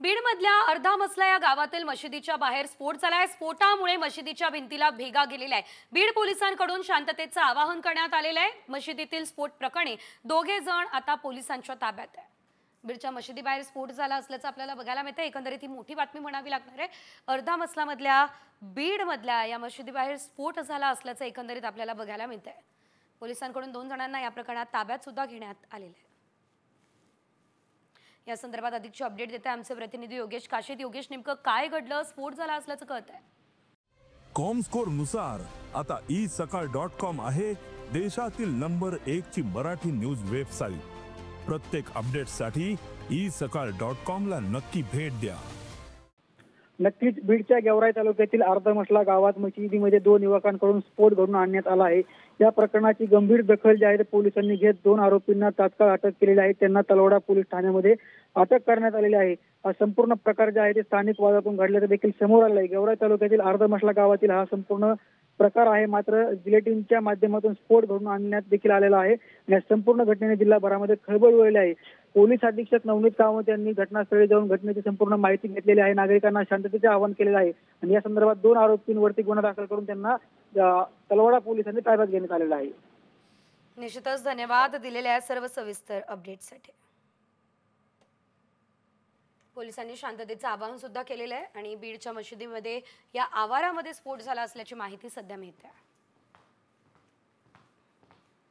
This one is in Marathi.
बीडमधल्या अर्धा मसला या गावातील मशिदीच्या बाहेर स्फोट झालाय। स्फोटामुळे मशिदीच्या भिंतीला भेगा गेलेला आहे। बीड पोलिसांकडून शांततेचं आवाहन करण्यात आलेलं आहे। मशिदीतील स्फोट प्रकरणी दोघे जण आता पोलिसांच्या ताब्यात आहे। बीडच्या मशिदीबाहेर स्फोट झाला असल्याचं आपल्याला बघायला मिळतं। एकंदरीत ही मोठी बातमी म्हणावी लागणार आहे। अर्धा मसलामधल्या बीडमधल्या या मशिदीबाहेर स्फोट झाला असल्याचं एकंदरीत आपल्याला बघायला मिळतंय। पोलिसांकडून 2 जणांना या प्रकरणात ताब्यात सुद्धा घेण्यात आलेलं आहे। या संदर्भात अधिकची अपडेट देते आमचे प्रतिनिधी योगेश काशीद। योगेश, नेमकं काय घडलं? स्फोट झाला असल्याचं कळतंय। कॉमस्कोर नुसार आता isakal.com आहे देशातील नंबर 1 ची मराठी न्यूज वेबसाईट। प्रत्येक अपडेटसाठी isakal.com ला नक्की भेट द्या। नक्कीच बीडच्या गेवराई तालुक्यातील अर्धमसला गावात मशिदीमध्ये 2 युवकांकडून स्फोट घडून आणण्यात आला आहे। या प्रकरणाची गंभीर दखल जी आहे पोलिसांनी घेत 2 आरोपींना तात्काळ अटक केलेली आहे। त्यांना तलवाडा पोलीस ठाण्यामध्ये अटक करण्यात आलेली आहे। हा संपूर्ण प्रकार जे आहे ते स्थानिक वादातून घडल्याचं देखील समोर आलं आहे। गेवराई तालुक्यातील अर्धमसला गावातील हा संपूर्ण प्रकार आहे। मात्र जिलेटिनच्या माध्यमातून स्फोट घडून आणण्यात देखील आलेला आहे। या संपूर्ण घटनेने जिल्हाभरामध्ये खळबळ उडवली आहे। पोलीस अधीक्षक नवनीत कामत यांनी घटनास्थळी जाऊन घटनेची संपूर्ण माहिती घेतलेली आहे। नागरिकांना शांततेचे आवाहन केलेलं आहे आणि या संदर्भात 2 आरोपींवरती गुन्हा दाखल करून त्यांना तलवाडा पोलिसांनी ताब्यात घेण्यात आलेला आहे। निश्चितच धन्यवाद दिलेल्या सर्व सविस्तर अपडेटसाठी। पोलिसांनी शांततेचं आवाहन सुद्धा केलेलं आहे आणि बीडच्या मशिदीमध्ये या आवारामध्ये स्फोट झाला असल्याची माहिती सध्या मिळते आहे।